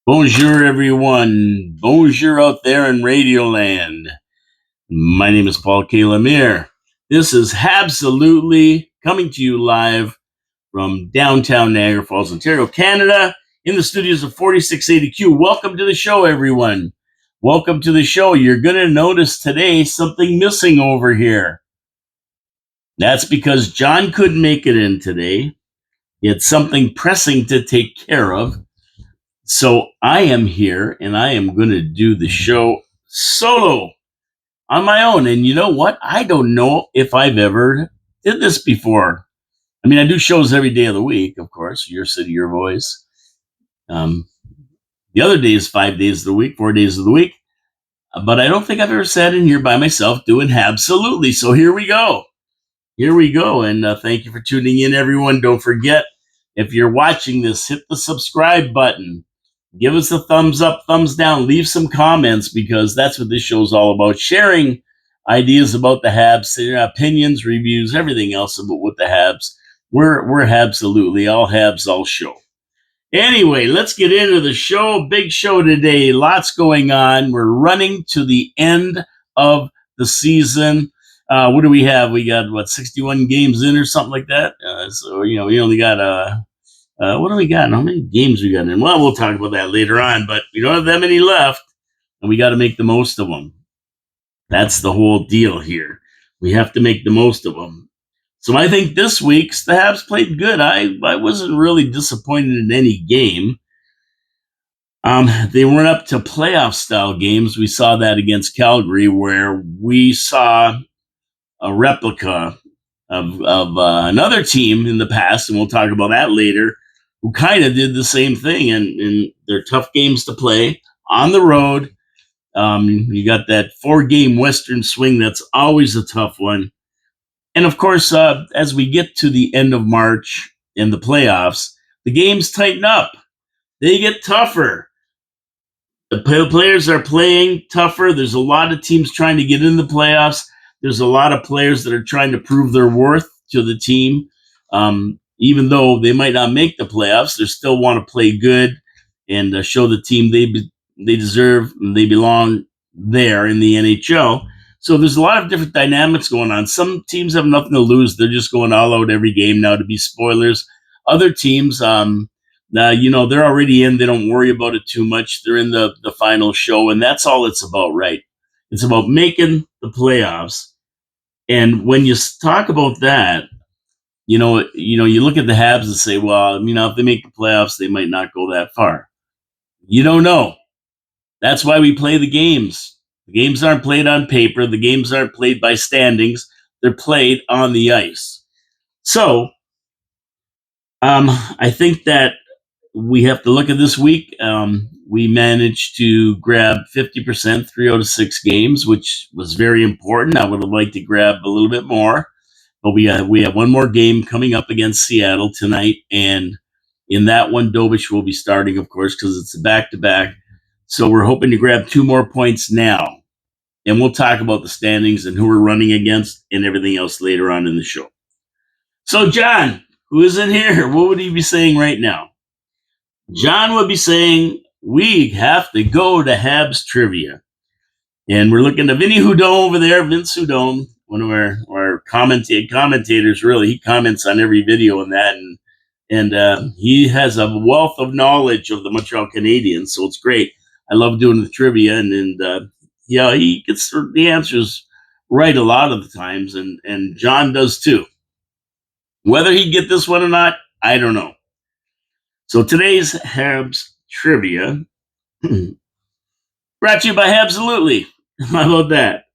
Bonjour, everyone. Bonjour out there in Radio Land. My name is Paul K. Lemire. This is Habsolutely coming to you live from downtown Niagara Falls, Ontario, Canada, in the studios of 4680Q. Welcome to the show, everyone. Welcome to the show. You're going to notice today something missing over here. That's because John couldn't make it in today. He had something pressing to take care of. So I am here and I am going to do the show solo on my own. And you know what? I don't know if I've ever did this before. I mean, I do shows every day of the week, of course, Your City, Your Voice. The other day is 5 days of the week, 4 days of the week. But I don't think I've ever sat in here by myself doing Habsolutely. So here we go. Here we go. And thank you for tuning in, everyone. Don't forget, if you're watching this, hit the subscribe button. Give us a thumbs up, thumbs down, leave some comments, because that's what this show is all about. Sharing ideas about the Habs, opinions, reviews, everything else about what the Habs. We're Habsolutely, all Habs, all show. Anyway, let's get into the show. Big show today. Lots going on. We're running to the end of the season. What do we have? We got, 61 games in or something like that? So, we only got what do we got? How many games we got in? Well, we'll talk about that later on, but we don't have that many left, and we got to make the most of them. That's the whole deal here. We have to make the most of them. So I think this week's the Habs played good. I wasn't really disappointed in any game. They weren't up to playoff style games. We saw that against Calgary, where we saw a replica of another team in the past, and we'll talk about that later, who kind of did the same thing, and they're tough games to play on the road. You got that 4-game Western swing. That's always a tough one. And of course, as we get to the end of March in the playoffs, the games tighten up. They get tougher. The players are playing tougher. There's a lot of teams trying to get in the playoffs. There's a lot of players that are trying to prove their worth to the team. Even though they might not make the playoffs, they still want to play good and show the team they deserve and they belong there in the NHL. So there's a lot of different dynamics going on. Some teams have nothing to lose. They're just going all out every game now to be spoilers. Other teams, they're already in. They don't worry about it too much. They're in the final show, and that's all it's about, right? It's about making the playoffs. And when you talk about that, you look at the Habs and say, well, if they make the playoffs, they might not go that far. You don't know. That's why we play the games. The games aren't played on paper. The games aren't played by standings. They're played on the ice. So I think that we have to look at this week. We managed to grab 50%, 3 out of 6 games, which was very important. I would have liked to grab a little bit more. But we have one more game coming up against Seattle tonight, and in that one, DOHE will be starting, of course, because it's a back-to-back. So we're hoping to grab 2 more points now, and we'll talk about the standings and who we're running against and everything else later on in the show. So John, who is in here, what would he be saying right now? John would be saying, we have to go to Habs trivia. And we're looking to Vinny Houdon over there, Vince Houdon, one of our commentators, really. He comments on every video on that, and he has a wealth of knowledge of the Montreal Canadiens, so it's great. I love doing the trivia, and he gets the answers right a lot of the times, and John does too. Whether he get this one or not, I don't know. So today's Habs trivia brought to you by Habsolutely. How about that?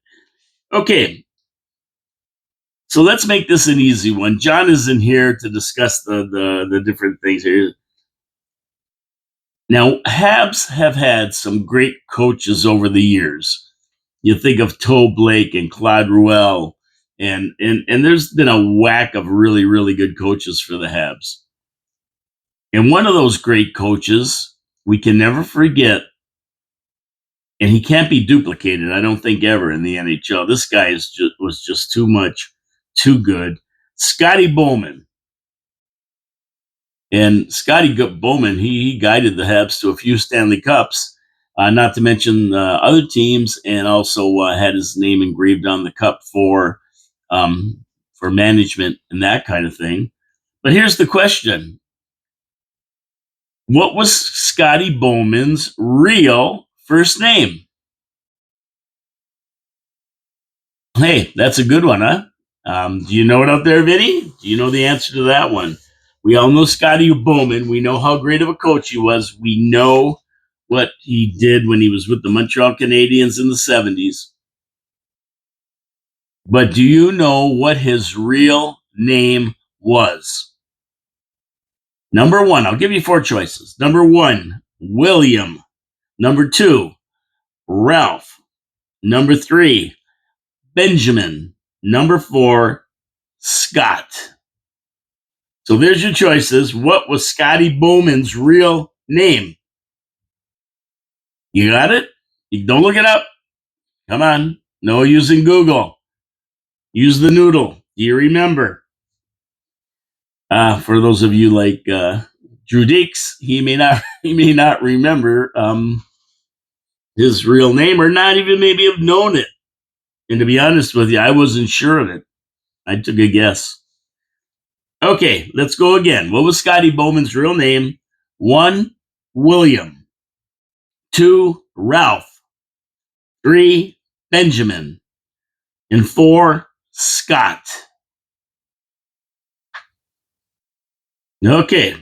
Okay. So let's make this an easy one. John is in here to discuss the different things here. Now, Habs have had some great coaches over the years. You think of Toe Blake and Claude Ruel, and there's been a whack of really, really good coaches for the Habs. And one of those great coaches we can never forget, and he can't be duplicated, I don't think, ever in the NHL. This guy was just too much, too good. Scotty Bowman. And Scotty Bowman, he guided the Habs to a few Stanley Cups, not to mention other teams, and also had his name engraved on the cup for management and that kind of thing. But here's the question: what was Scotty Bowman's real first name? Hey, that's a good one, huh? Do you know it out there, Vinny? Do you know the answer to that one? We all know Scotty Bowman. We know how great of a coach he was. We know what he did when he was with the Montreal Canadiens in the 70s. But do you know what his real name was? Number one, I'll give you four choices. Number one, William. Number two, Ralph. Number three, Benjamin. Number four, Scott. So there's your choices. What was Scotty Bowman's real name? You got it? You don't look it up. Come on. No using Google. Use the noodle. Do you remember? For those of you like Drew Deeks, he may not remember his real name, or not even maybe have known it. And to be honest with you, I wasn't sure of it. I took a guess. Okay, let's go again. What was Scotty Bowman's real name? One, William. Two, Ralph. Three, Benjamin. And four, Scott. Okay.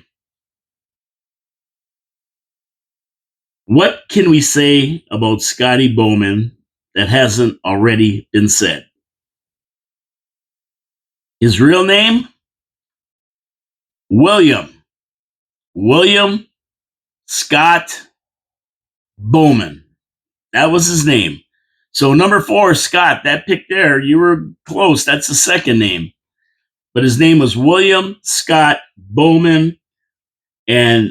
What can we say about Scotty Bowman that hasn't already been said? His real name? William. William Scott Bowman. That was his name. So number four, Scott, that pick there, you were close. That's the second name. But his name was William Scott Bowman, and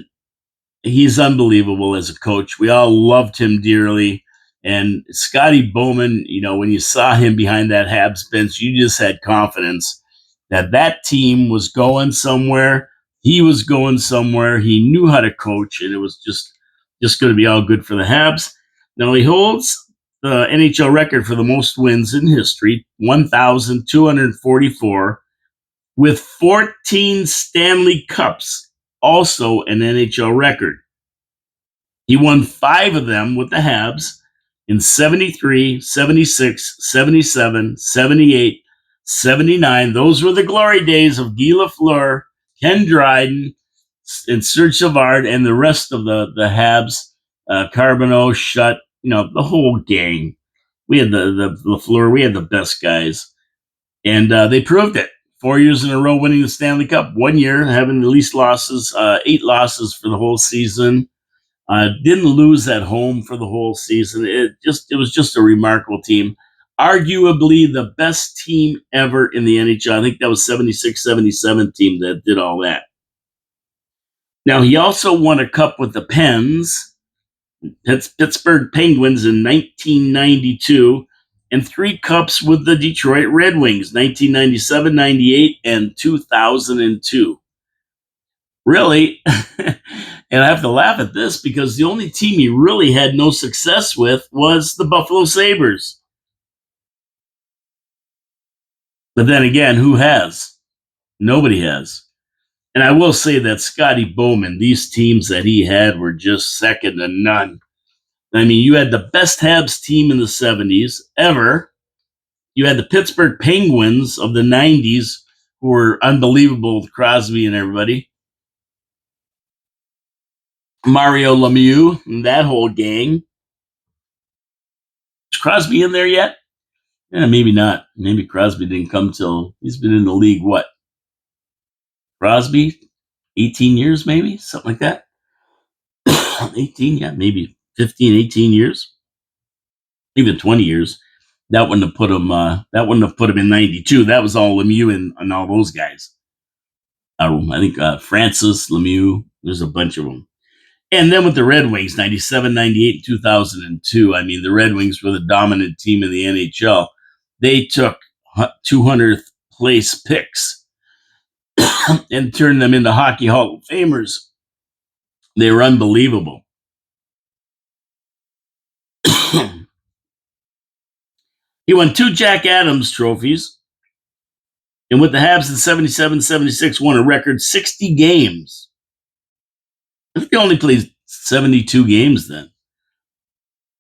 he's unbelievable as a coach. We all loved him dearly. And Scotty Bowman, when you saw him behind that Habs bench, you just had confidence that that team was going somewhere. He was going somewhere. He knew how to coach, and it was just going to be all good for the Habs. Now he holds the NHL record for the most wins in history, 1,244, with 14 Stanley Cups, also an NHL record. He won 5 of them with the Habs in 73, 76, 77, 78, 79. Those were the glory days of Guy Lafleur, Ken Dryden, and Serge Savard, and the rest of the Habs, Carbonneau, Schutt, the whole gang. We had the Lafleur, we had the best guys. And they proved it. 4 years in a row winning the Stanley Cup, 1 year having the least losses, 8 losses for the whole season. Didn't lose at home for the whole season. It was just a remarkable team. Arguably the best team ever in the NHL. I think that was 76-77 team that did all that. Now, he also won a cup with the Pens, Pittsburgh Penguins in 1992, and 3 cups with the Detroit Red Wings, 1997, 98, and 2002. Really, and I have to laugh at this because the only team he really had no success with was the Buffalo Sabres. But then again, who has? Nobody has. And I will say that Scotty Bowman, these teams that he had were just second to none. I mean, you had the best Habs team in the 70s ever. You had the Pittsburgh Penguins of the 90s, who were unbelievable with Crosby and everybody. Mario Lemieux and that whole gang. Is Crosby in there yet? Yeah, maybe not. Maybe Crosby didn't come till he's been in the league, what? Crosby, 18 years maybe? Something like that. 18, yeah, maybe 15, 18 years. Even 20 years. That wouldn't have put him in 92. That was all Lemieux and all those guys. I think Francis, Lemieux, there's a bunch of them. And then with the Red Wings, 97, 98, 2002, I mean, the Red Wings were the dominant team in the NHL. They took 200th place picks and turned them into Hockey Hall of Famers. They were unbelievable. He won 2 Jack Adams trophies, and with the Habs in 77-76 won a record 60 games. I think he only played 72 games then.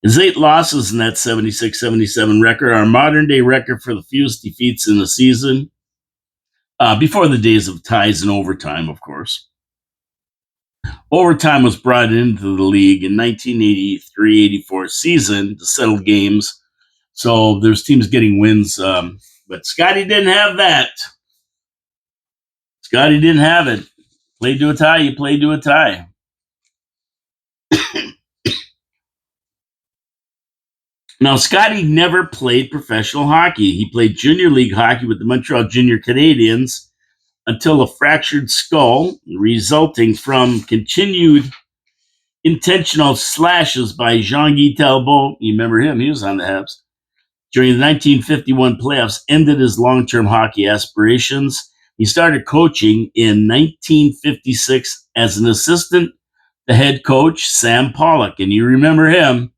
His 8 losses in that 76-77 record are a modern-day record for the fewest defeats in a season, before the days of ties and overtime, of course. Overtime was brought into the league in 1983-84 season to settle games, so there's teams getting wins, but Scotty didn't have that. Scotty didn't have it. Play to a tie, you play to a tie. Now, Scotty never played professional hockey. He played junior league hockey with the Montreal Junior Canadiens until a fractured skull resulting from continued intentional slashes by Jean-Guy Talbot. You remember him? He was on the Habs. During the 1951 playoffs, ended his long-term hockey aspirations. He started coaching in 1956 as an assistant to head coach Sam Pollock. And you remember him,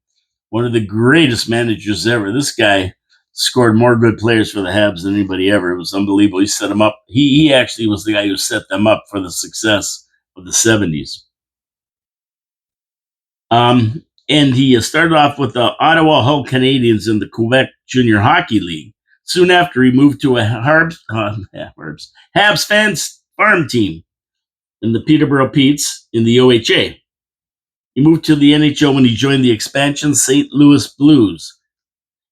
one of the greatest managers ever. This guy scored more good players for the Habs than anybody ever. It was unbelievable. He set them up. He actually was the guy who set them up for the success of the 70s. And he started off with the Ottawa Hull Canadians in the Quebec Junior Hockey League. Soon after, he moved to a Habs fans farm team in the Peterborough Petes in the OHA. He moved to the NHL when he joined the expansion St. Louis Blues.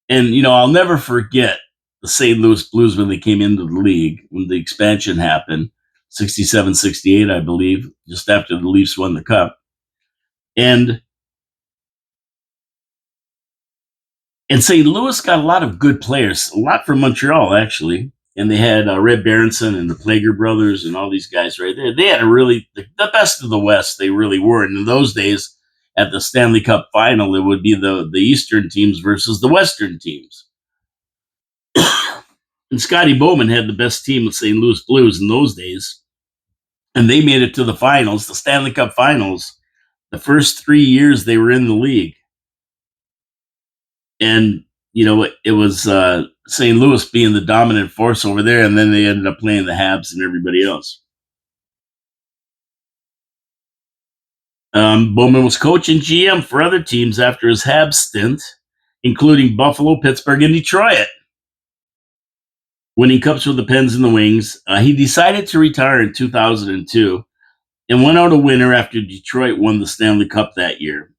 And, I'll never forget the St. Louis Blues when they came into the league, when the expansion happened, 67-68, I believe, just after the Leafs won the Cup. And St. Louis got a lot of good players, a lot from Montreal, actually. And they had Red Berenson and the Plager brothers and all these guys right there. They had the best of the West, they really were. And in those days, at the Stanley Cup final, it would be the Eastern teams versus the Western teams. And Scotty Bowman had the best team with St. Louis Blues in those days. And they made it to the finals, the Stanley Cup finals, the first 3 years they were in the league. And, it was St. Louis being the dominant force over there, and then they ended up playing the Habs and everybody else. Bowman was coach and GM for other teams after his Habs stint, including Buffalo, Pittsburgh, and Detroit. Winning cups with the Pens and the Wings, he decided to retire in 2002 and went out a winner after Detroit won the Stanley Cup that year.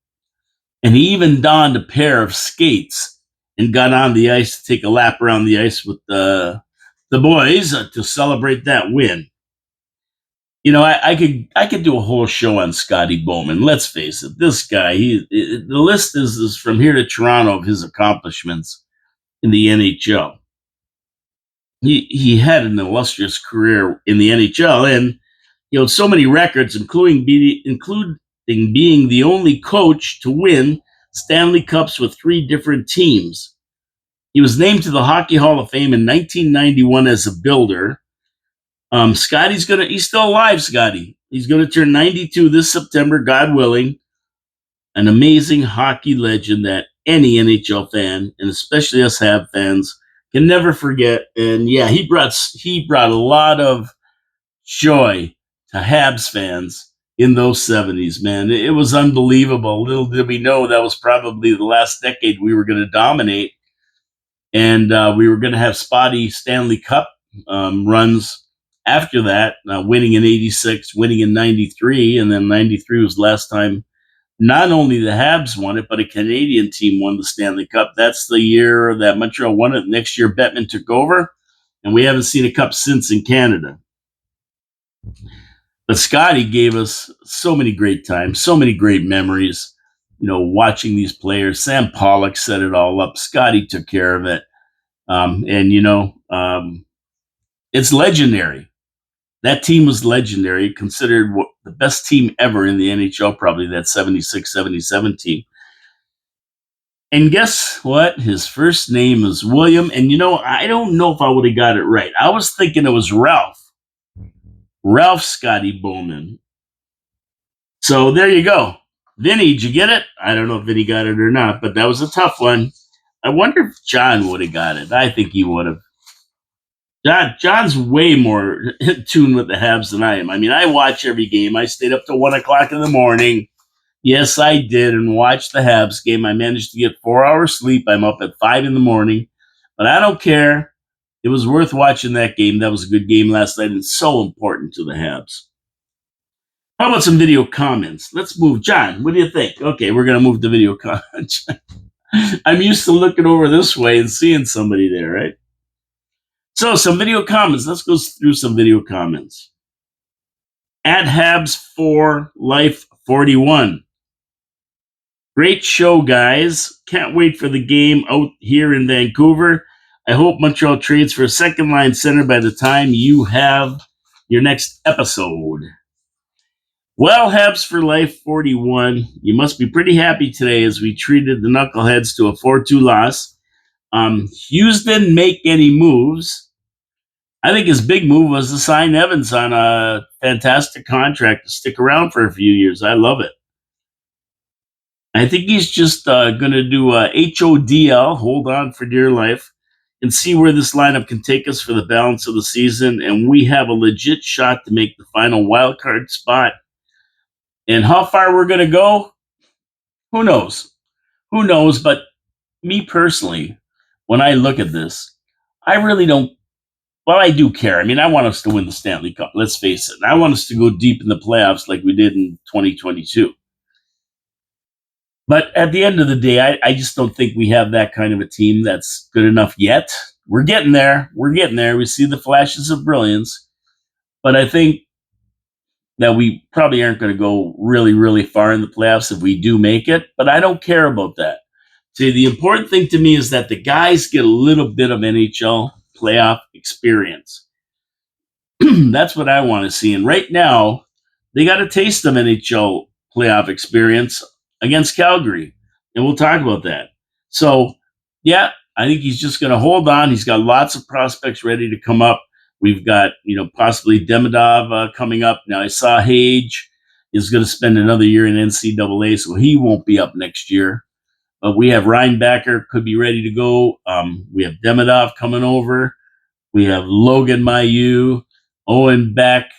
And he even donned a pair of skates and got on the ice to take a lap around the ice with the boys to celebrate that win. I could do a whole show on Scotty Bowman. Let's face it, this guy, the list is from here to Toronto of his accomplishments in the NHL. He had an illustrious career in the NHL, and so many records, including being the only coach to win Stanley Cups with 3 different teams. He was named to the Hockey Hall of Fame in 1991 as a builder. He's still alive, Scotty. He's going to turn 92 this September, God willing. An amazing hockey legend that any NHL fan, and especially us Habs fans, can never forget. And yeah, he brought a lot of joy to Habs fans in those 70s, man. It was unbelievable. Little did we know that was probably the last decade we were going to dominate. And we were going to have spotty Stanley Cup runs after that, winning in 86, winning in 93. And then 93 was the last time not only the Habs won it, but a Canadian team won the Stanley Cup. That's the year that Montreal won it. Next year, Bettman took over. And we haven't seen a cup since in Canada. But Scotty gave us so many great times, so many great memories, watching these players. Sam Pollock set it all up. Scotty took care of it. It's legendary. That team was legendary, considered the best team ever in the NHL, probably that 76-77 team. And guess what? His first name is William. And, I don't know if I would have got it right. I was thinking it was Ralph. Ralph Scotty Bowman. So there you go. Vinny, did you get it? I don't know if Vinny got it or not, but that was a tough one. I wonder if John would have got it. I think he would have. John's way more in tune with the Habs than I am. I mean, I watch every game. I stayed up till 1 o'clock in the morning. Yes, I did, and watched the Habs game. I managed to get 4 hours sleep. I'm up at 5 in the morning, but I don't care. It was worth watching that game. That was a good game last night, and so important to the Habs. How about some video comments? Let's move. John, what do you think? Okay, we're going to move to video comments. I'm used to looking over this way and seeing somebody there, right? So, some video comments. Let's go through some video comments. At Habs for Life 41. Great show, guys. Can't wait for the game out here in Vancouver. I hope Montreal trades for a second line center by the time you have your next episode. Well, Habs for Life 41, you must be pretty happy today as we treated the Knuckleheads to a 4-2 loss. Hughes didn't make any moves. I think his big move was to sign Evans on a fantastic contract to stick around for a few years. I love it. I think he's just going to do a HODL, hold on for dear life, and see where this lineup can take us for the balance of the season. And we have a legit shot to make the final wild card spot. And how far we're going to go, who knows? Who knows? But me personally, when I look at this, I really don't. Well, I do care. I mean, I want us to win the Stanley Cup. Let's face it. I want us to go deep in the playoffs like we did in 2022. But at the end of the day, I just don't think we have that kind of a team that's good enough yet. We're getting there. We're getting there. We see the flashes of brilliance. But I think that we probably aren't going to go really, really far in the playoffs if we do make it. But I don't care about that. See, the important thing to me is that the guys get a little bit of NHL playoff experience. That's what I want to see. And right now, they got a taste of NHL playoff experience against Calgary. And we'll talk about that. So, yeah, I think he's just going to hold on. He's got lots of prospects ready to come up. We've got, possibly Demidov coming up. Now, I saw Hage is going to spend another year in NCAA, so he won't be up next year. But we have Reinbacher, could be ready to go. We have Demidov coming over. We have Logan Mailloux, Owen Beck,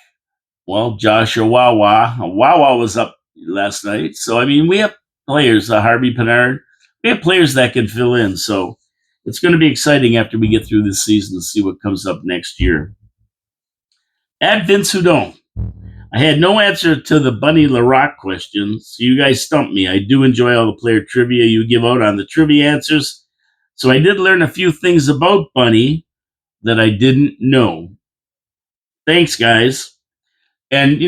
Joshua Wawa. Wawa was up last night. So, I mean, we have players, Harvey Pinard. We have players that can fill in. So it's going to be exciting after we get through this season to see what comes up next year. At Vince Houdon. I had no answer to the Bunny LaRock question, so you guys stumped me. I do enjoy all the player trivia you give out on the trivia answers. So I did learn a few things about Bunny that I didn't know. Thanks, guys. And,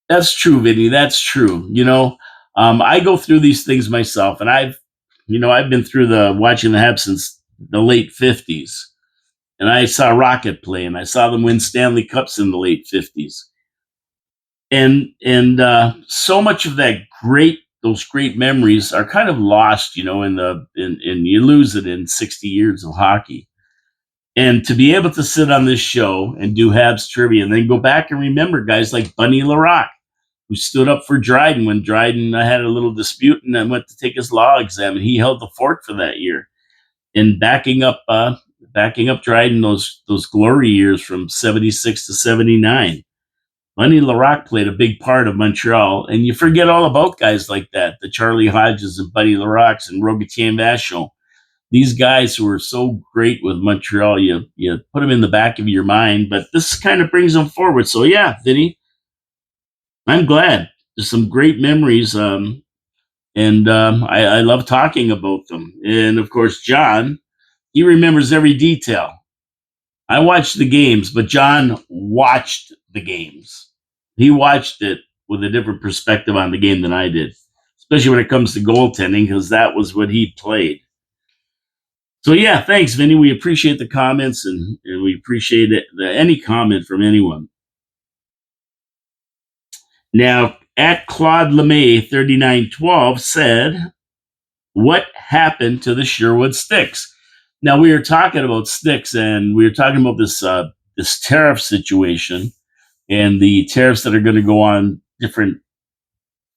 that's true, Vinny. That's true. I go through these things myself, and I've been through watching the Habs since the late 50s. And I saw Rocket play, and I saw them win Stanley Cups in the late 50s. And so much of those great memories are kind of lost, and you lose it in 60 years of hockey. And to be able to sit on this show and do Habs trivia and then go back and remember guys like Bunny LaRock, who stood up for Dryden when Dryden had a little dispute and then went to take his law exam, and he held the fort for that year. And backing up Dryden those glory years from 76 to 79. Bunny LaRock played a big part of Montreal, and you forget all about guys like that, the Charlie Hodges and Bunny LaRocks and Rogatien Vachon. These guys who were so great with Montreal, you put them in the back of your mind, but this kind of brings them forward. So, yeah, Vinny, I'm glad. There's some great memories, and I love talking about them. And, of course, John, he remembers every detail. I watched the games, but John watched the games. He watched it with a different perspective on the game than I did, especially when it comes to goaltending, because that was what he played. So, yeah, thanks, Vinny. We appreciate the comments, and we appreciate any comment from anyone. Now, at Claude LeMay 3912 said, what happened to the Sherwood Sticks? Now, we were talking about sticks, and we were talking about this tariff situation. and the tariffs that are going to go on different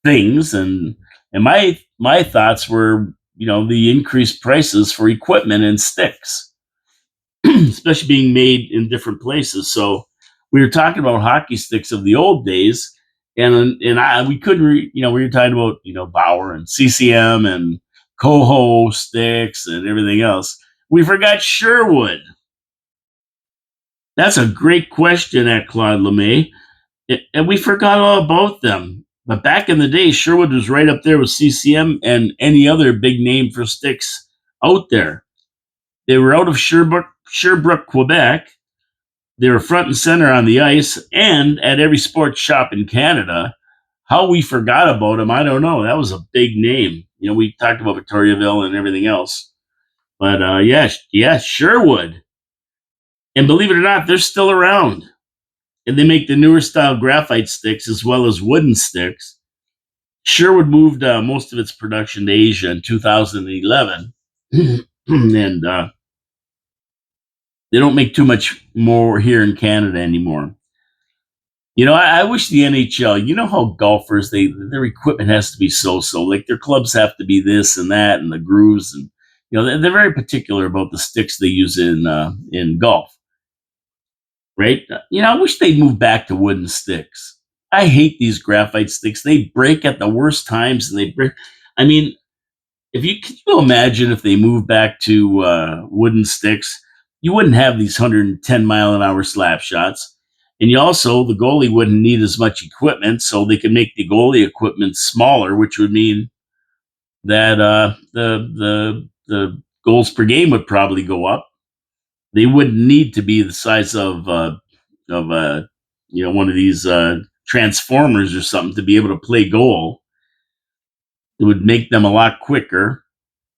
things. And my thoughts were, the increased prices for equipment and sticks, especially being made in different places. So we were talking about hockey sticks of the old days, we couldn't, we were talking about Bauer and CCM and Coho sticks and everything else. We forgot Sherwood. That's a great question at Claude LeMay. And we forgot all about them. But back in the day, Sherwood was right up there with CCM and any other big name for sticks out there. They were out of Sherbrooke, Quebec. They were front and center on the ice and at every sports shop in Canada. How we forgot about them, I don't know. That was a big name. We talked about Victoriaville and everything else. But yeah, Sherwood. And believe it or not, they're still around. And they make the newer style graphite sticks as well as wooden sticks. Sherwood moved most of its production to Asia in 2011. And they don't make too much more here in Canada anymore. I wish the NHL, how golfers, their equipment has to be so. Like their clubs have to be this and that and the grooves. And, they're very particular about the sticks they use in golf. Right? I wish they'd move back to wooden sticks. I hate these graphite sticks. They break at the worst times, and they break. I mean, can you imagine if they moved back to wooden sticks? You wouldn't have these 110-mile-an-hour slap shots, and the goalie wouldn't need as much equipment, so they could make the goalie equipment smaller, which would mean that the goals per game would probably go up. They wouldn't need to be the size of one of these transformers or something to be able to play goal. It would make them a lot quicker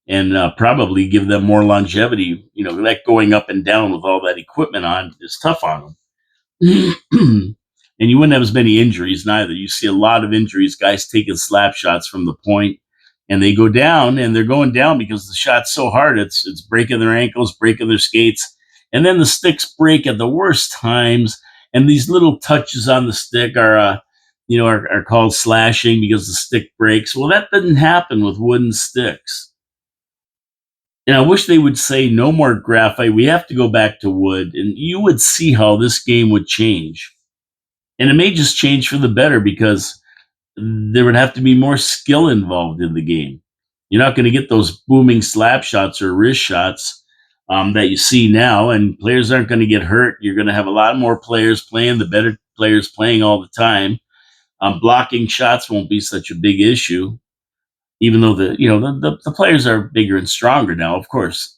and probably give them more longevity. That going up and down with all that equipment on is tough on them. And you wouldn't have as many injuries neither. You see a lot of injuries, guys taking slap shots from the point, and they go down, and they're going down because the shot's so hard, it's breaking their ankles, breaking their skates, and then the sticks break at the worst times. And these little touches on the stick are called slashing because the stick breaks. Well, that didn't happen with wooden sticks. And I wish they would say no more graphite. We have to go back to wood, and you would see how this game would change. And it may just change for the better because there would have to be more skill involved in the game. You're not going to get those booming slap shots or wrist shots that you see now, and players aren't going to get hurt. You're going to have a lot more players playing, the better players playing all the time. Blocking shots won't be such a big issue, even though the players are bigger and stronger now, of course.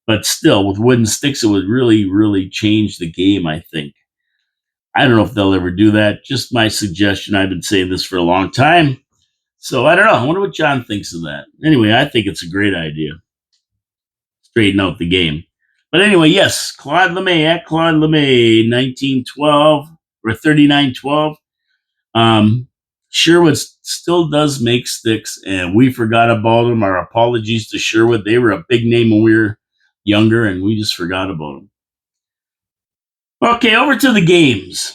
But still, with wooden sticks, it would really, really change the game, I think. I don't know if they'll ever do that. Just my suggestion. I've been saying this for a long time. So I don't know. I wonder what John thinks of that. Anyway, I think it's a great idea. Straighten out the game. But anyway, yes, Claude LeMay at Claude LeMay, 1912 or 3912. Sherwood still does make sticks, and we forgot about them. Our apologies to Sherwood. They were a big name when we were younger, and we just forgot about them. Okay, over to the games.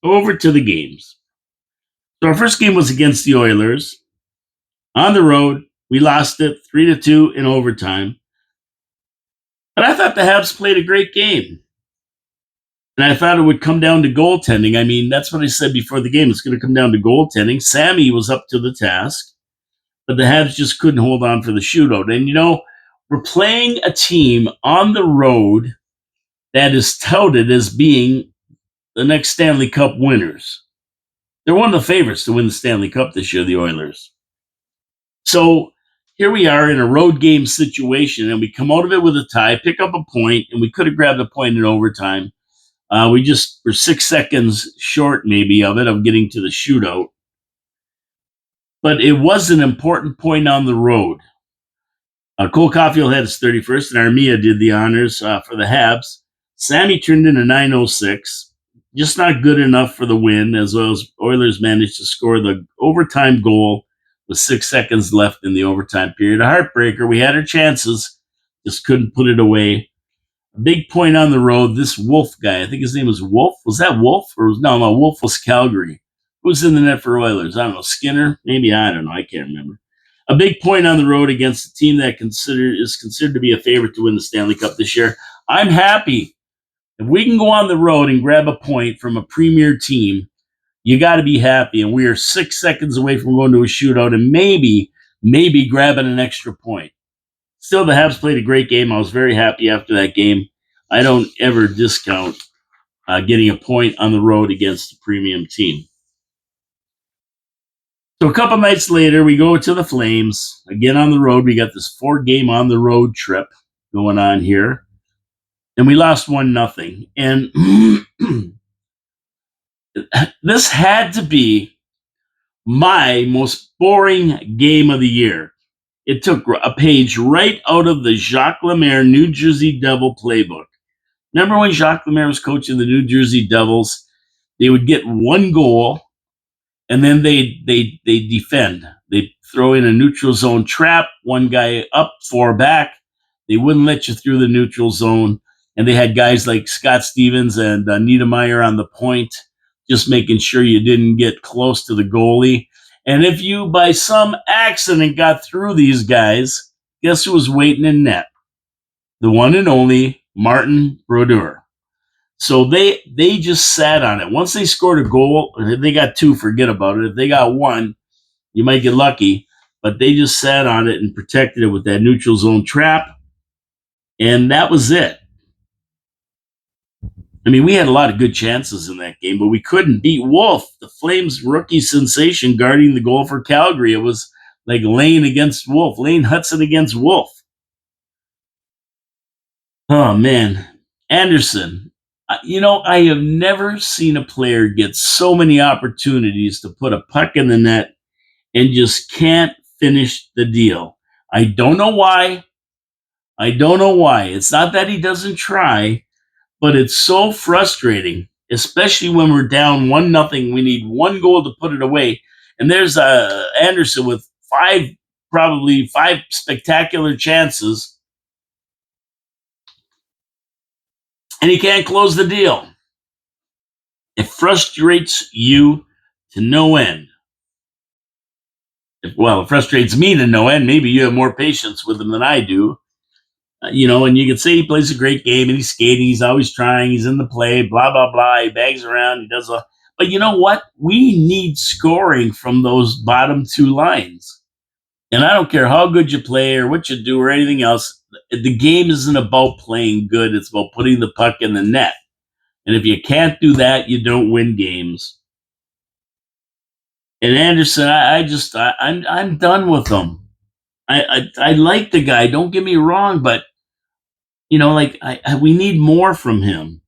So our first game was against the Oilers. On the road, we lost it 3-2 in overtime. But I thought the Habs played a great game. And I thought it would come down to goaltending. I mean, that's what I said before the game. It's going to come down to goaltending. Sammy was up to the task, but the Habs just couldn't hold on for the shootout. And, we're playing a team on the road that is touted as being the next Stanley Cup winners. They're one of the favorites to win the Stanley Cup this year, the Oilers. So here we are in a road game situation, and we come out of it with a tie, pick up a point, and we could have grabbed a point in overtime. We just were 6 seconds short, maybe, of getting to the shootout. But it was an important point on the road. Cole Caulfield had his 31st, and Armia did the honors for the Habs. Sammy turned in a 9:06. Just not good enough for the win, as well as Oilers managed to score the overtime goal with 6 seconds left in the overtime period. A heartbreaker. We had our chances, just couldn't put it away. A big point on the road. This Wolf guy, I think his name was Wolf. Was that Wolf? Or no, Wolf was Calgary. Who's in the net for Oilers? I don't know. Skinner? Maybe, I don't know. I can't remember. A big point on the road against a team that is considered to be a favorite to win the Stanley Cup this year. I'm happy. If we can go on the road and grab a point from a premier team, you got to be happy. And we are 6 seconds away from going to a shootout and maybe grabbing an extra point. Still, the Habs played a great game. I was very happy after that game. I don't ever discount getting a point on the road against a premium team. So a couple nights later, we go to the Flames. Again on the road. We got this 4-game on the road trip going on here. And we lost 1-0. And this had to be my most boring game of the year. It took a page right out of the Jacques Lemaire New Jersey Devil playbook. Remember when Jacques Lemaire was coaching the New Jersey Devils? They would get one goal, and then they defend. They throw in a neutral zone trap, one guy up, 4 back. They wouldn't let you through the neutral zone, and they had guys like Scott Stevens and Niedermeyer on the point, just making sure you didn't get close to the goalie. And if you, by some accident, got through these guys, guess who was waiting in net? The one and only Martin Brodeur. So they just sat on it. Once they scored a goal, if they got 2, forget about it. If they got 1, you might get lucky. But they just sat on it and protected it with that neutral zone trap. And that was it. I mean, we had a lot of good chances in that game, but we couldn't beat Wolf, the Flames rookie sensation guarding the goal for Calgary. It was like Laine against Wolf, Laine Hudson against Wolf. Oh, man. Anderson. I have never seen a player get so many opportunities to put a puck in the net and just can't finish the deal. I don't know why. It's not that he doesn't try, but it's so frustrating, especially when we're down 1-0. We need 1 goal to put it away. And there's Anderson with probably five spectacular chances, and he can't close the deal. It frustrates you to no end. Well, it frustrates me to no end. Maybe you have more patience with him than I do. And you can say he plays a great game and he's skating. He's always trying. He's in the play, blah, blah, blah. He bangs around. He does but you know what? We need scoring from those bottom 2 lines. And I don't care how good you play or what you do or anything else. The game isn't about playing good. It's about putting the puck in the net. And if you can't do that, you don't win games. And Anderson, I'm done with him. I like the guy. Don't get me wrong, but we need more from him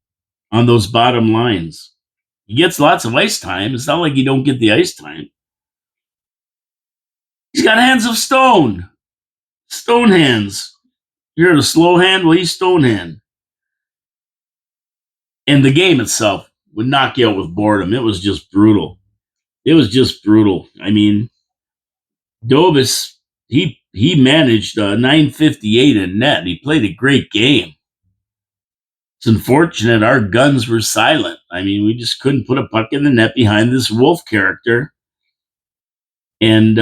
on those bottom lines. He gets lots of ice time. It's not like he don't get the ice time. He's got hands of stone. Stone hands. You heard a slow hand? Well, he's stone hand. And the game itself would knock you out with boredom. It was just brutal. I mean, Dobis, he managed 958 in net. He played a great game. It's unfortunate our guns were silent. I mean, we just couldn't put a puck in the net behind this Wolf character. And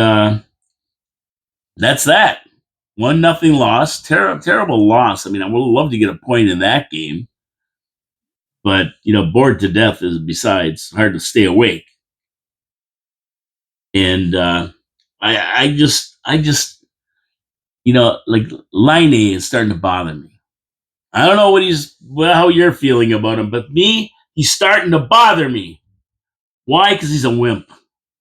that's that. 1-0 loss. Terrible loss. I mean, I would love to get a point in that game. But, bored to death is besides hard to stay awake. And I just, like Laine is starting to bother me. I don't know how you're feeling about him, but me, he's starting to bother me. Why? Because he's a wimp.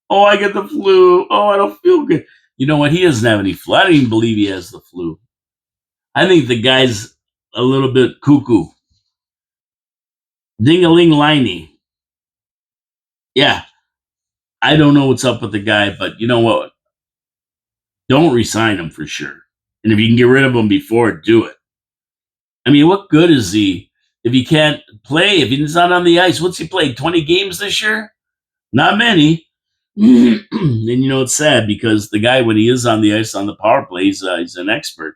Oh, I get the flu. Oh, I don't feel good. You know what? He doesn't have any flu. I don't even believe he has the flu. I think the guy's a little bit cuckoo. Ding-a-ling Laine. Yeah. I don't know what's up with the guy, but you know what? Don't resign him for sure. And if you can get rid of him before, do it. I mean, what good is he if he can't play, if he's not on the ice? What's he played, 20 games this year? Not many. And it's sad because the guy, when he is on the ice on the power play, he's an expert.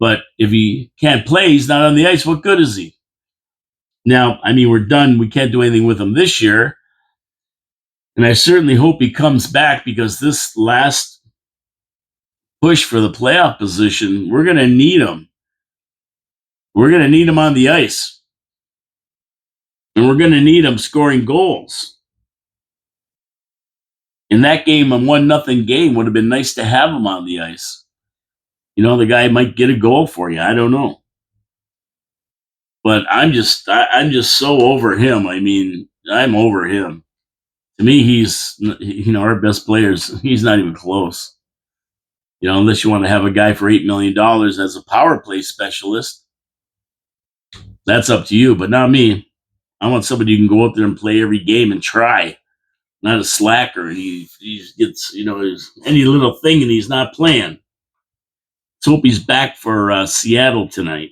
But if he can't play, he's not on the ice. What good is he? Now, I mean, we're done. We can't do anything with him this year. And I certainly hope he comes back because this last push for the playoff position, we're going to need him. We're going to need him on the ice. And we're going to need him scoring goals. In that game, a 1-0 game, would have been nice to have him on the ice. You know, the guy might get a goal for you. I don't know. But I'm just so over him. I mean, I'm over him. To me, he's, you know, our best players. He's not even close. You know, unless you want to have a guy for $8 million as a power play specialist, that's up to you. But not me. I want somebody who can go out there and play every game and try, not a slacker. And he gets, you know, any little thing and he's not playing. Let's hope he's back for Seattle tonight.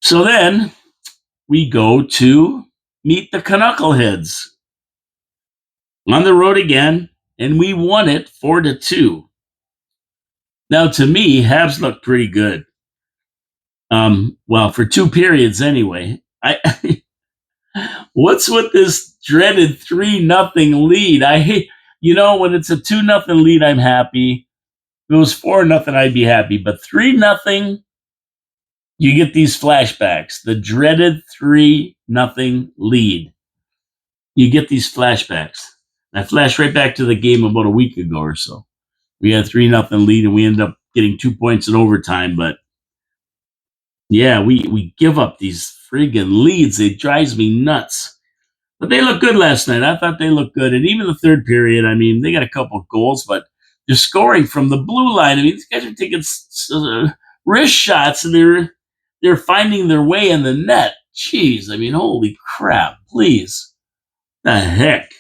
So then we go to meet the Knuckleheads on the road again, and we won it 4-2. Now, to me, Habs looked pretty good. Well, for 2 periods anyway. What's with this dreaded 3-0 lead? I hate, you know, when it's a 2-0 lead, I'm happy. If it was 4-0, I'd be happy. But 3-0, you get these flashbacks. The dreaded 3-0 lead. You get these flashbacks. I flashed right back to the game about a week ago or so. We had 3-0 lead, and we ended up getting 2 points in overtime. But yeah, we give up these friggin' leads. It drives me nuts. But they looked good last night. I thought they looked good. And even the third period, I mean, they got a couple of goals, but they're scoring from the blue line. I mean, these guys are taking wrist shots, and they're finding their way in the net. Jeez, I mean, holy crap, please. The heck?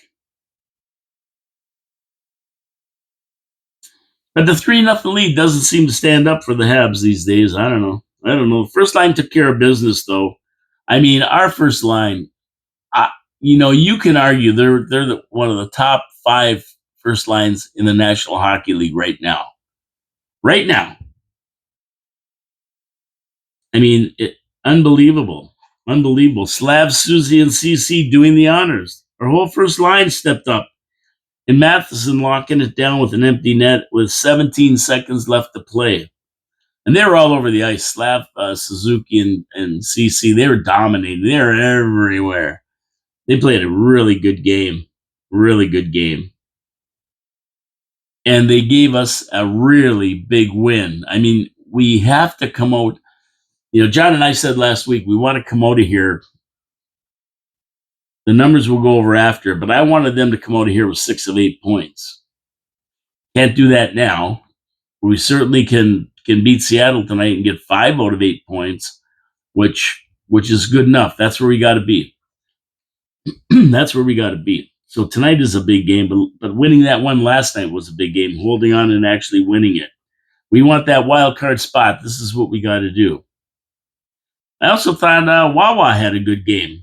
But the 3-0 lead doesn't seem to stand up for the Habs these days. I don't know. The first line took care of business, though. I mean, our first line, you know, you can argue they're one of the top 5 first lines in the National Hockey League right now. Right now. I mean, unbelievable. Unbelievable. Slav, Susie, and CC doing the honors. Our whole first line stepped up. And Matheson locking it down with an empty net with 17 seconds left to play. And they were all over the ice. Slav, Suzuki, and CC, they were dominating. They were everywhere. They played a really good game. Really good game. And they gave us a really big win. I mean, we have to come out. You know, John and I said last week, we want to come out of here. The numbers we'll go over after, but I wanted them to come out of here with 6 of 8 points. Can't do that now. We certainly can beat Seattle tonight and get 5 out of 8 points, which is good enough. That's where we got to be. That's where we got to be. So tonight is a big game, but winning that one last night was a big game, holding on and actually winning it. We want that wild card spot. This is what we got to do. I also thought Wawa had a good game.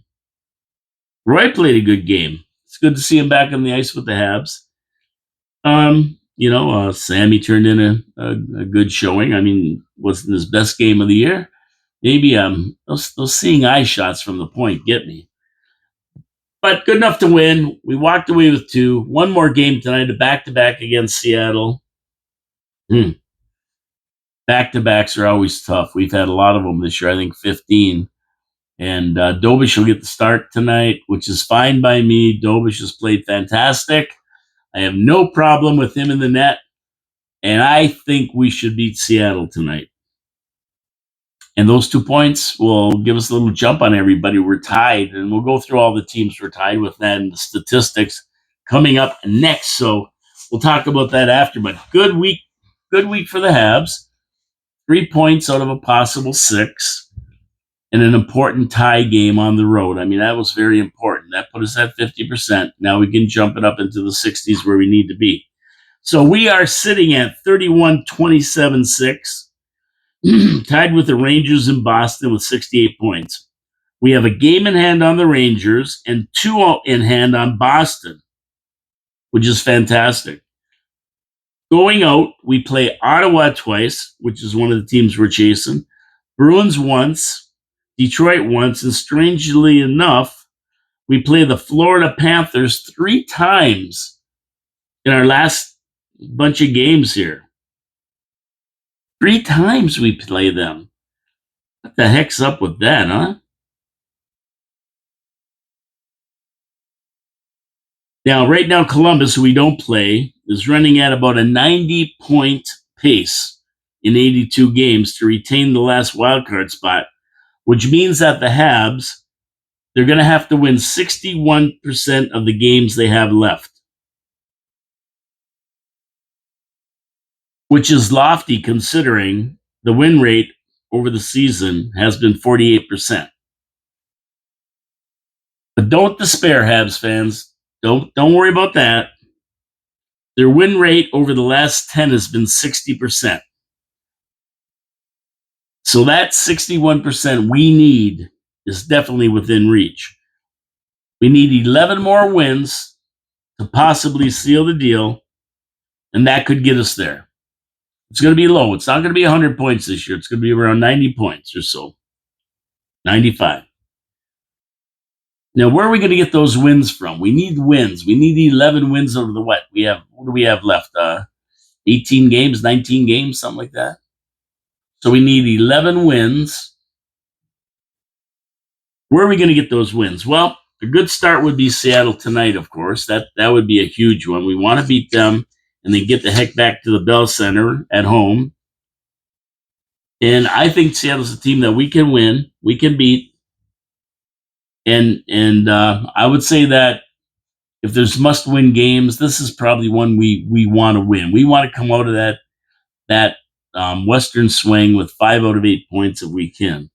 Roy played a good game. It's good to see him back on the ice with the Habs. You know, Sammy turned in a good showing. I mean, wasn't his best game of the year. Maybe those seeing eye shots from the point get me. But good enough to win. We walked away with 2. One more game tonight, a back-to-back against Seattle. Back-to-backs are always tough. We've had a lot of them this year, I think 15. And Dobish will get the start tonight, which is fine by me. Dobish has played fantastic. I have no problem with him in the net. And I think we should beat Seattle tonight. And those 2 points will give us a little jump on everybody. We're tied, and we'll go through all the teams we're tied with then, the statistics coming up next. So we'll talk about that after. But good week for the Habs. 3 points out of a possible 6. And an important tie game on the road. I mean, that was very important. That put us at 50%. Now we can jump it up into the 60s where we need to be. So we are sitting at 31-27-6, tied with the Rangers in Boston with 68 points. We have a game in hand on the Rangers and 2 in hand on Boston, which is fantastic. Going out, we play Ottawa twice, which is one of the teams we're chasing, Bruins once, Detroit once, and strangely enough, we play the Florida Panthers 3 times in our last bunch of games here. 3 times we play them. What the heck's up with that, huh? Now, right now, Columbus, who we don't play, is running at about a 90-point pace in 82 games to retain the last wildcard spot, which means that the Habs, they're going to have to win 61% of the games they have left, which is lofty considering the win rate over the season has been 48%. But don't despair, Habs fans. Don't worry about that. Their win rate over the last 10 has been 60%. So that 61% we need is definitely within reach. We need 11 more wins to possibly seal the deal, and that could get us there. It's going to be low. It's not going to be 100 points this year. It's going to be around 90 points or so. 95. Now, where are we going to get those wins from? We need wins. We need 11 wins over the what? What do we have left? 18 games, 19 games, something like that. So we need 11 wins. Where are we going to get those wins? Well, a good start would be Seattle tonight, of course. That would be a huge one. We want to beat them and then get the heck back to the Bell Center at home. And I think Seattle's a team that we can win, we can beat. And I would say that if there's must-win games, this is probably one we want to win. We want to come out of that Western swing with 5 out of 8 points if we can.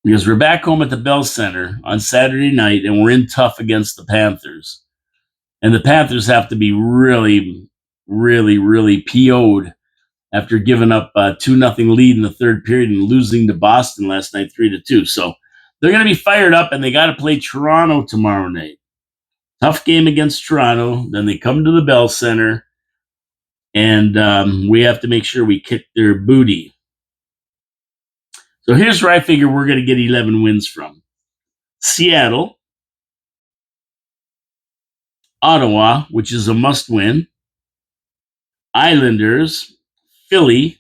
Because we're back home at the Bell Center on Saturday night, and we're in tough against the Panthers. And the Panthers have to be really, really, really PO'd after giving up a 2-0 lead in the third period and losing to Boston last night 3-2. So they're going to be fired up, and they got to play Toronto tomorrow night. Tough game against Toronto. Then they come to the Bell Center, and we have to make sure we kick their booty. So here's where I figure we're going to get 11 wins from. Seattle, Ottawa, which is a must-win, Islanders, Philly,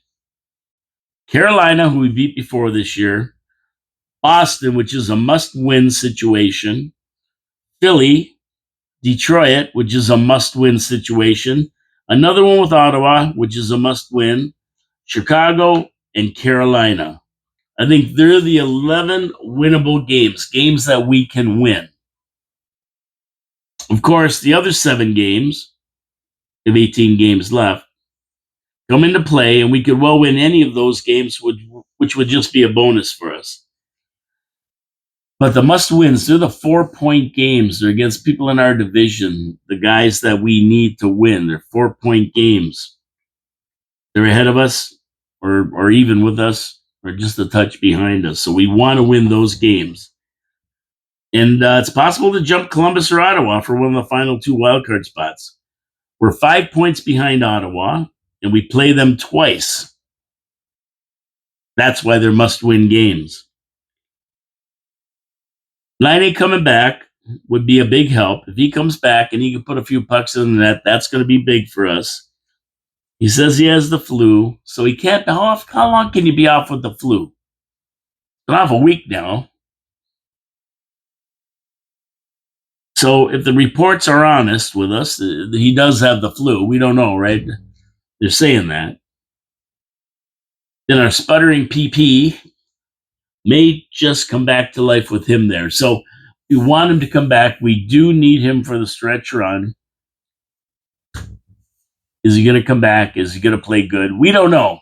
Carolina, who we beat before this year, Boston, which is a must-win situation, Philly, Detroit, which is a must-win situation, another one with Ottawa, which is a must-win, Chicago, and Carolina. I think they're the 11 winnable games that we can win. Of course, the other 7 games, of 18 games left, come into play, and we could well win any of those games, which would just be a bonus for us. But the must-wins, they're the 4-point games. They're against people in our division, the guys that we need to win. They're 4-point games. They're ahead of us or even with us or just a touch behind us. So we want to win those games. And it's possible to jump Columbus or Ottawa for one of the final 2 wildcard spots. We're 5 points behind Ottawa, and we play them twice. That's why they're must-win games. Laine coming back would be a big help. If he comes back and he can put a few pucks in the net, that's going to be big for us. He says he has the flu, so he can't. How long can you be off with the flu? Been off a week now. So if the reports are honest with us, he does have the flu. We don't know, right? They're saying that. Then our sputtering PP may just come back to life with him there. So we want him to come back. We do need him for the stretch run. Is he going to come back? Is he going to play good? We don't know.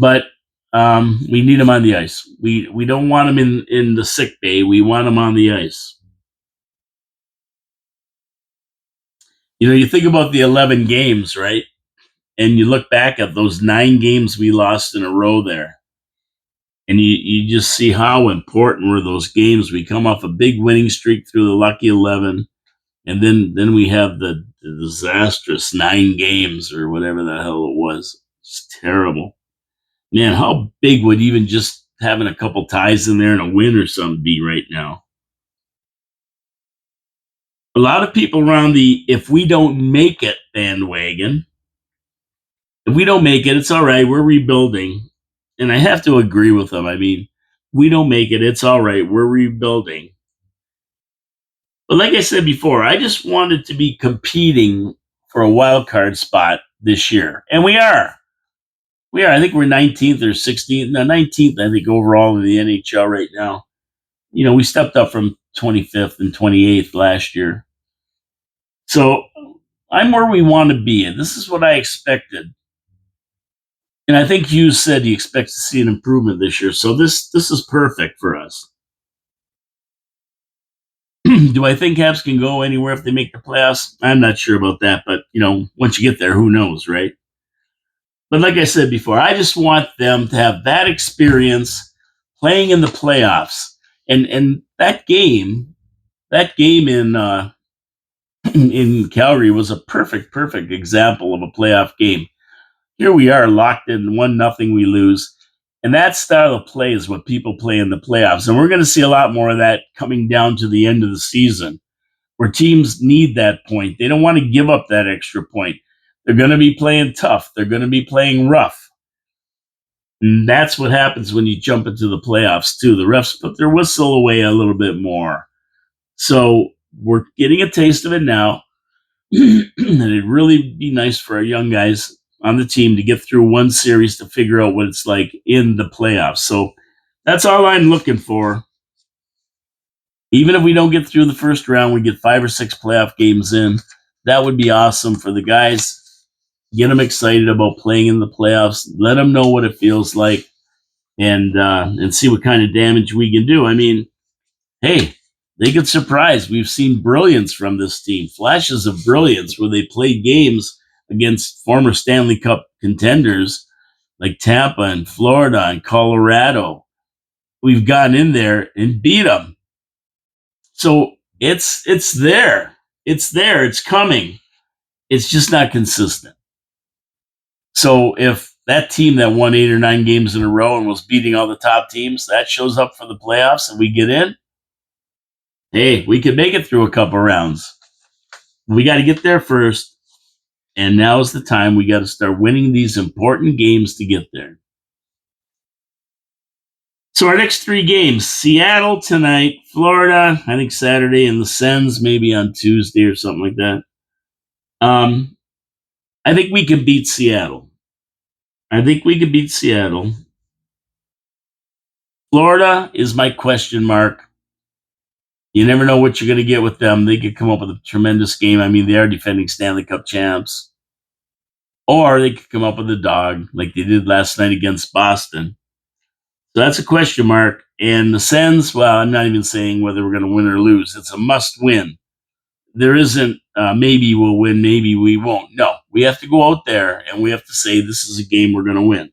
But we need him on the ice. We don't want him in the sick bay. We want him on the ice. You know, you think about the 11 games, right? And you look back at those 9 games we lost in a row there. And you just see how important were those games. We come off a big winning streak through the lucky 11. And then we have the disastrous 9 games or whatever the hell it was. It's terrible. Man, how big would even just having a couple ties in there and a win or something be right now? A lot of people around the if we don't make it bandwagon, if we don't make it, it's all right. We're rebuilding. And I have to agree with them. I mean, we don't make it, it's all right. We're rebuilding. But like I said before, I just wanted to be competing for a wild card spot this year. And we are. We are. I think we're 19th or 16th. No, 19th, I think, overall in the NHL right now. We stepped up from 25th and 28th last year. So I'm where we want to be. And this is what I expected. And I think Hughes said he expects to see an improvement this year. So this is perfect for us. Do I think Habs can go anywhere if they make the playoffs? I'm not sure about that, but once you get there, who knows, right? But like I said before, I just want them to have that experience playing in the playoffs, and that game in Calgary was a perfect example of a playoff game. Here we are locked in 1-0, we lose. And that style of play is what people play in the playoffs. And we're going to see a lot more of that coming down to the end of the season, where teams need that point. They don't want to give up that extra point. They're going to be playing tough. They're going to be playing rough. And that's what happens when you jump into the playoffs, too. The refs put their whistle away a little bit more. So we're getting a taste of it now. And it'd really be nice for our young guys on the team to get through one series to figure out what it's like in the playoffs. So that's all I'm looking for. Even if we don't get through the first round, we get 5 or 6 playoff games in. That would be awesome for the guys. Get them excited about playing in the playoffs. Let them know what it feels like, and see what kind of damage we can do. I mean, hey, they could surprise. We've seen brilliance from this team, flashes of brilliance where they played games against former Stanley Cup contenders like Tampa and Florida and Colorado. We've gotten in there and beat them. So it's there. It's there. It's coming. It's just not consistent. So if that team that won 8 or 9 games in a row and was beating all the top teams, that shows up for the playoffs and we get in, hey, we could make it through a couple rounds. We got to get there first. And now is the time we got to start winning these important games to get there. So our next 3 games, Seattle tonight, Florida, I think Saturday, and the Sens maybe on Tuesday or something like that. I think we can beat Seattle. Florida is my question mark. You never know what you're going to get with them. They could come up with a tremendous game. I mean, they are defending Stanley Cup champs. Or they could come up with a dog like they did last night against Boston. So that's a question mark. And the Sens, well, I'm not even saying whether we're going to win or lose. It's a must win. There isn't maybe we'll win, maybe we won't. No, we have to go out there and we have to say this is a game we're going to win.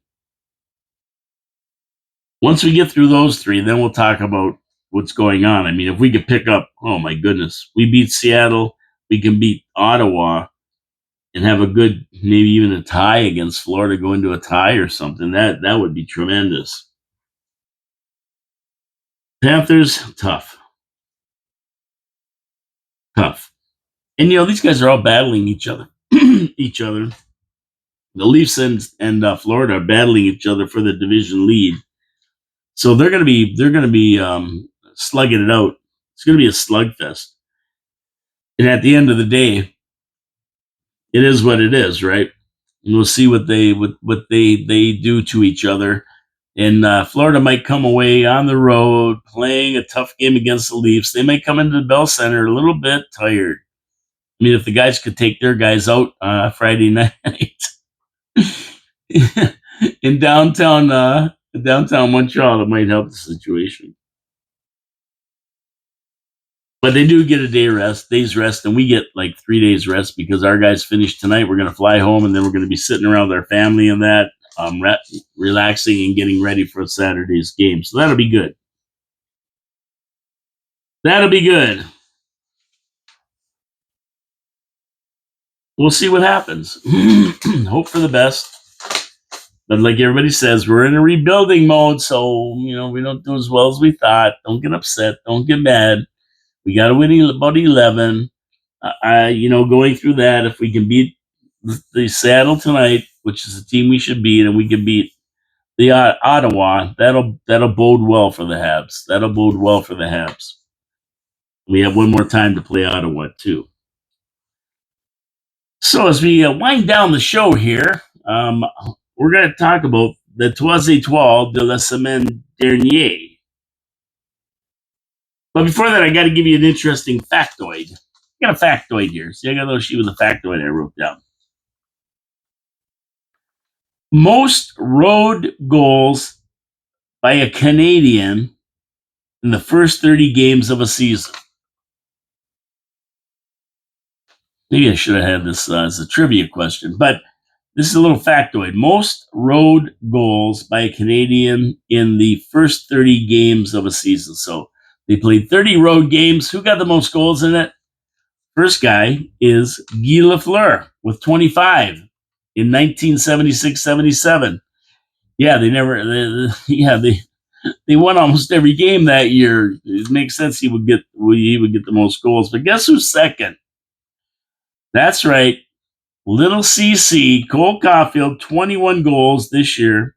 Once we get through those 3, then we'll talk about what's going on. I mean, if we could pick up, oh my goodness, we beat Seattle, we can beat Ottawa and have a good, maybe even a tie against Florida, go into a tie or something. That would be tremendous. Panthers, tough. And these guys are all battling each other. The Leafs and Florida are battling each other for the division lead. So they're going to be slugging it out. It's going to be a slugfest. And at the end of the day, it is what it is, right? And we'll see what they do to each other. And Florida might come away on the road playing a tough game against the Leafs. They may come into the Bell Center a little bit tired. I mean, if the guys could take their guys out Friday night in downtown Montreal, it might help the situation. But they do get a day's rest, and we get like 3 days rest because our guys finish tonight. We're going to fly home, and then we're going to be sitting around with our family and that, relaxing and getting ready for Saturday's game. So that'll be good. That'll be good. we'll see what happens. Hope for the best. But like everybody says, we're in a rebuilding mode, so we don't do as well as we thought. Don't get upset. Don't get mad. We got to win about 11. Going through that, if we can beat the Seattle tonight, which is a team we should beat, and we can beat the Ottawa, that'll bode well for the Habs. That'll bode well for the Habs. We have one more time to play Ottawa too. So as we wind down the show here, we're going to talk about the Troisième Étoile de la semaine dernière. But before that, I got to give you an interesting factoid. I got a factoid here. See, I got a little sheet with a factoid I wrote down. Most road goals by a Canadian in the first 30 games of a season. Maybe I should have had this as a trivia question, but this is a little factoid. Most road goals by a Canadian in the first 30 games of a season. So they played 30 road games. Who got the most goals in it? First guy is Guy Lafleur with 25 in 1976-77. Yeah, they won almost every game that year. It makes sense he would get the most goals. But guess who's second? That's right. Little CC, Cole Caulfield, 21 goals this year.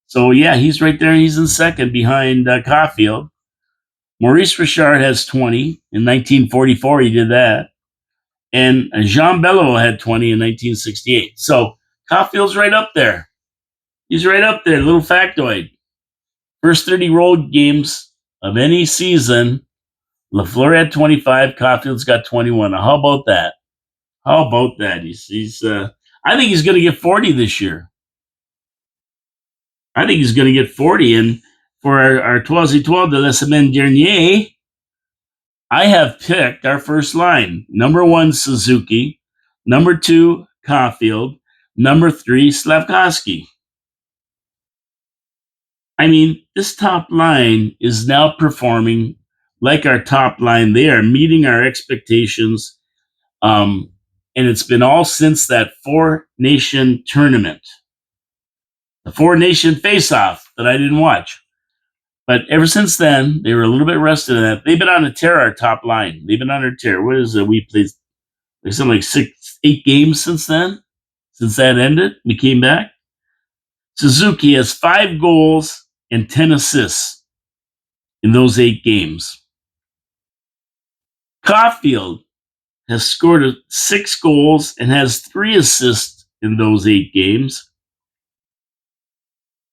So, yeah, he's right there. He's in second behind Caulfield. Maurice Richard has 20. In 1944, he did that. And Jean Bello had 20 in 1968. So, Caulfield's right up there. He's right up there. Little factoid. First 30 road games of any season, Lafleur had 25. Caulfield's got 21. Now, how about that? How about that? I think he's going to get 40 this year. I think he's going to get 40. And for our Troisième Étoile de la semaine dernière, I have picked our first line. Number 1, Suzuki. Number 2, Caulfield. Number 3, Slafkovsky. I mean, this top line is now performing like our top line. They are meeting our expectations. And it's been all since that four-nation tournament, the four-nation face-off that I didn't watch. But ever since then, they were a little bit rested in that. They've been on a tear, our top line. They've been on a tear. What is it? We played something like 8 games since then, since that ended. We came back. Suzuki has 5 goals and 10 assists in those 8 games. Caulfield has scored 6 goals and has 3 assists in those 8 games.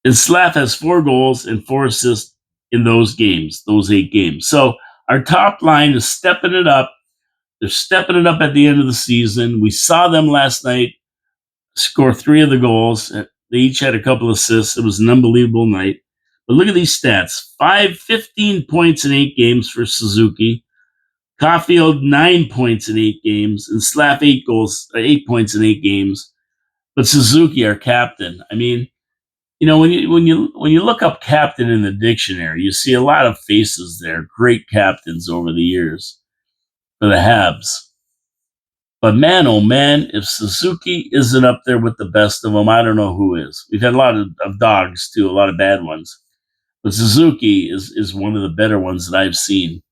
And Slav has 4 goals and 4 assists in those 8 games. So our top line is stepping it up. They're stepping it up at the end of the season. We saw them last night score 3 of the goals. They each had a couple assists. It was an unbelievable night. But look at these stats. 15 points in 8 games for Suzuki. Caulfield, 9 points in 8 games. And Slav, 8 points in 8 games. But Suzuki, our captain, I mean, when you look up captain in the dictionary, you see a lot of faces there, great captains over the years for the Habs. But man, oh man, if Suzuki isn't up there with the best of them, I don't know who is. We've had a lot of dogs too, a lot of bad ones. But Suzuki is one of the better ones that I've seen.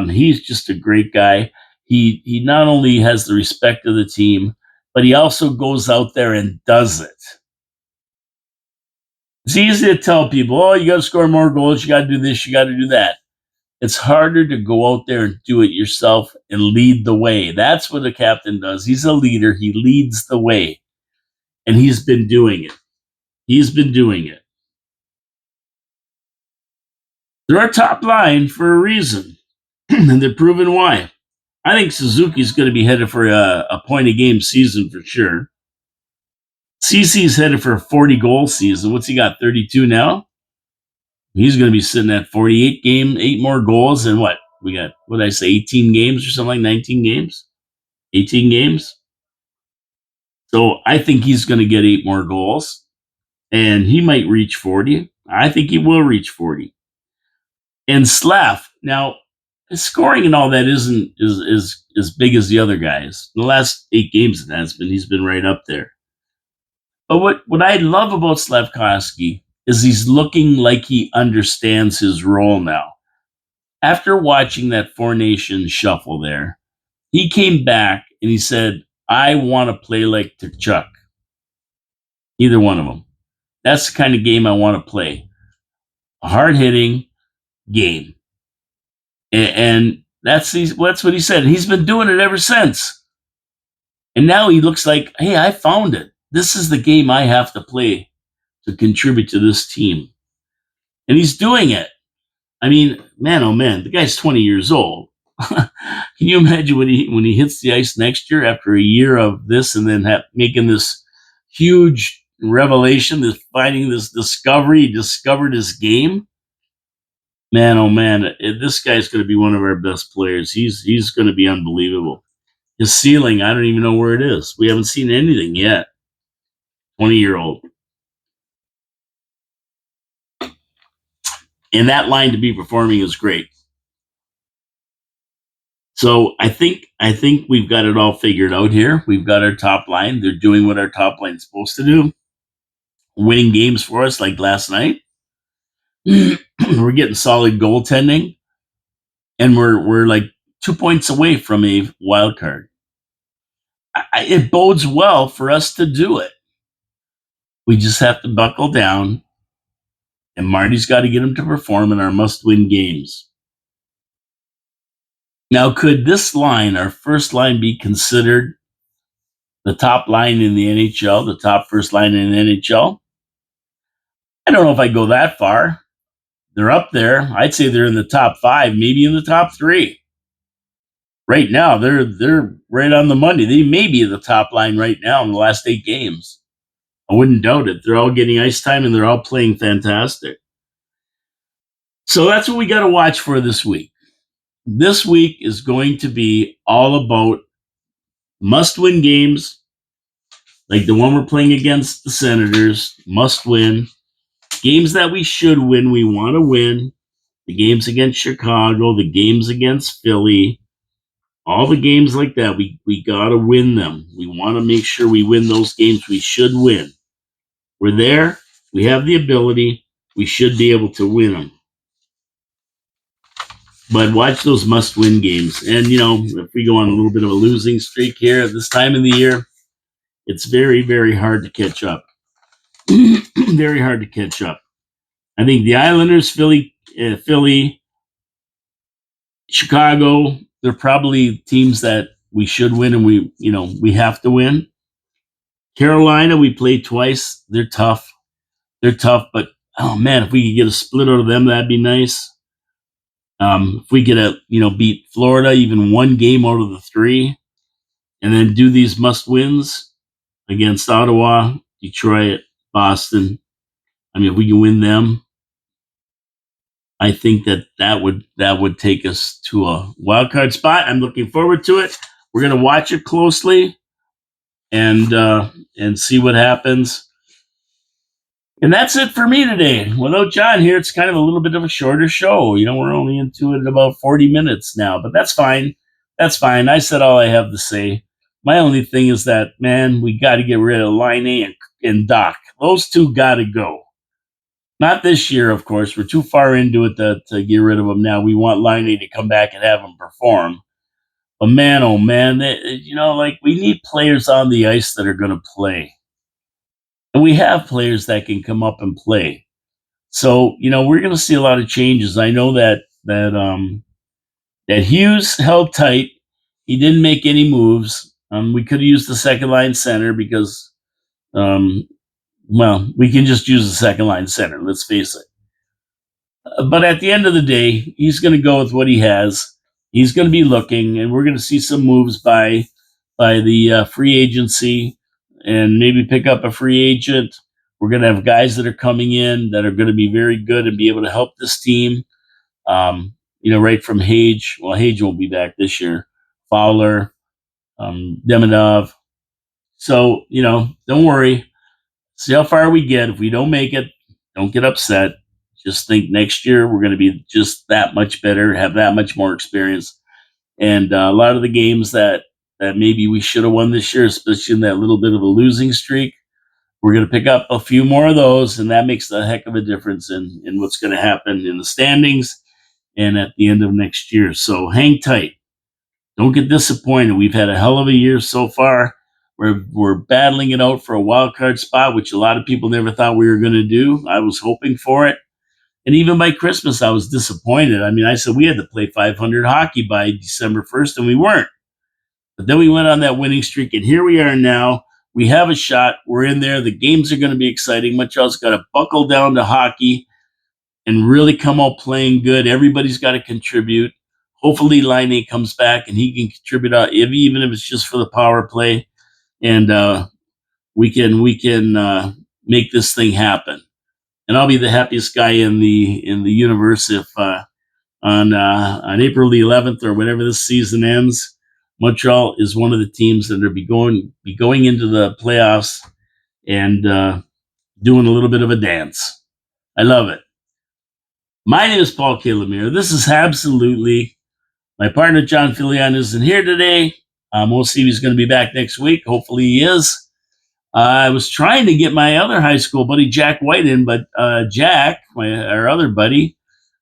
He's just a great guy. He not only has the respect of the team, but he also goes out there and does it. It's easy to tell people, oh, you got to score more goals, you got to do this, you got to do that. It's harder to go out there and do it yourself and lead the way. That's what a captain does. He's a leader. He leads the way. And he's been doing it. He's been doing it. They're our top line for a reason. And they're proving why. I think Suzuki's going to be headed for a point-a-game season for sure. CC's headed for a 40-goal season. What's he got, 32 now? He's going to be sitting at 8 more goals. And what? We got, what did I say, 18 games or something like 19 games? 18 games? So I think he's going to get 8 more goals. And he might reach 40. I think he will reach 40. And Slav, now, his scoring and all that isn't is as big as the other guys. In the last 8 games it has been, he's been right up there. But what I love about Slavkovsky is he's looking like he understands his role now. After watching that Four Nations shuffle there, he came back and he said, I want to play like Tkachuk. Either one of them. That's the kind of game I want to play. A hard hitting game. And that's what he said. He's been doing it ever since. And now he looks like, hey, I found it. This is the game I have to play to contribute to this team. And he's doing it. I mean, man, oh man, the guy's 20 years old. Can you imagine when he hits the ice next year after a year of this and then making this huge revelation, this finding this discovery, he discovered his game? Man, oh man, this guy's going to be one of our best players. He's going to be unbelievable. His ceiling, I don't even know where it is. We haven't seen anything yet. 20-year-old. And that line to be performing is great. So I think we've got it all figured out here. We've got our top line. They're doing what our top line's supposed to do. Winning games for us like last night. We're getting solid goaltending. And we're like 2 points away from a wild card. It bodes well for us to do it. We just have to buckle down, and Marty's got to get him to perform in our must-win games. Now, could this line, our first line, be considered the top line in the NHL, the top first line in the NHL? I don't know if I go that far. They're up there. I'd say they're in the top 5, maybe in the top 3. Right now, they're right on the money. They may be the top line right now in the last 8 games. I wouldn't doubt it. They're all getting ice time and they're all playing fantastic. So that's what we got to watch for this week. This week is going to be all about must-win games, like the one we're playing against the Senators, must win. Games that we should win, we want to win. The games against Chicago, the games against Philly, all the games like that, we got to win them. We want to make sure we win those games we should win. We're there. We have the ability. We should be able to win them. But watch those must-win games. And, if we go on a little bit of a losing streak here at this time of the year, it's very, very hard to catch up. Very hard to catch up. I think the Islanders, Philly, Chicago, they're probably teams that we should win and we have to win. Carolina, we played twice. They're tough. But, oh, man, if we could get a split out of them, that'd be nice. If we get beat Florida even one game out of the 3 and then do these must wins against Ottawa, Detroit, Boston. I mean, if we can win them, I think that would take us to a wild card spot. I'm looking forward to it. We're going to watch it closely and see what happens. And that's it for me today. Without John here, it's kind of a little bit of a shorter show. We're only into it about 40 minutes now, but that's fine. That's fine. I said all I have to say. My only thing is that, man, we got to get rid of Laine and Dach. Those two got to go. Not this year, of course. We're too far into it to get rid of them now. We want Laine to come back and have him perform. But man, oh man, we need players on the ice that are going to play. And we have players that can come up and play. So, we're going to see a lot of changes. I know that Hughes held tight. He didn't make any moves. We could have used the second line center because, we can just use the second line center. Let's face it. But at the end of the day, he's going to go with what he has. He's going to be looking, and we're going to see some moves by the free agency and maybe pick up a free agent. We're going to have guys that are coming in that are going to be very good and be able to help this team. Right from Hage. Well, Hage won't be back this year. Fowler, Demidov. So, don't worry. See how far we get. If we don't make it, don't get upset. just think next year we're going to be just that much better, have that much more experience. And a lot of the games that maybe we should have won this year, especially in that little bit of a losing streak, we're going to pick up a few more of those, and that makes a heck of a difference in what's going to happen in the standings and at the end of next year. So hang tight. Don't get disappointed. We've had a hell of a year so far. We're battling it out for a wild card spot, which a lot of people never thought we were going to do. I was hoping for it. And even by Christmas, I was disappointed. I mean, I said we had to play 500 hockey by December 1st, and we weren't. But then we went on that winning streak, and here we are now. We have a shot. We're in there. The games are going to be exciting. Montreal's got to buckle down to hockey and really come out playing good. Everybody's got to contribute. Hopefully, Laine comes back and he can contribute, even if it's just for the power play, and we can make this thing happen. And I'll be the happiest guy in the universe if on April the 11th or whenever this season ends, Montreal is one of the teams that are be going into the playoffs and doing a little bit of a dance. I love it. My name is Paul K. Lemire. This is Absolutely. My partner John Filion isn't here today. We'll see if he's going to be back next week. Hopefully he is. I was trying to get my other high school buddy Jack White in, but Jack, our other buddy,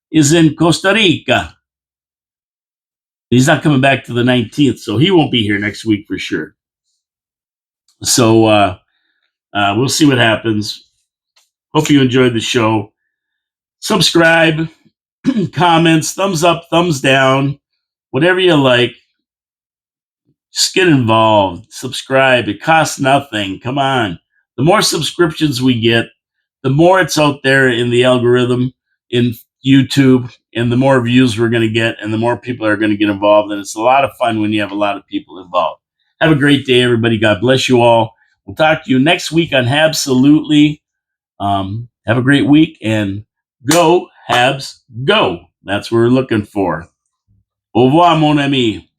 is in Costa Rica. He's not coming back to the 19th, so he won't be here next week for sure. So we'll see what happens. Hope you enjoyed the show. Subscribe, comments, thumbs up, thumbs down, whatever you like. Just get involved. Subscribe. It costs nothing. Come on. The more subscriptions we get, the more it's out there in the algorithm in YouTube, and the more views we're going to get, and the more people are going to get involved. And it's a lot of fun when you have a lot of people involved. Have a great day, everybody. God bless you all. We'll talk to you next week on Habsolutely. Have a great week, and go, Habs, go. That's what we're looking for. Au revoir, mon ami.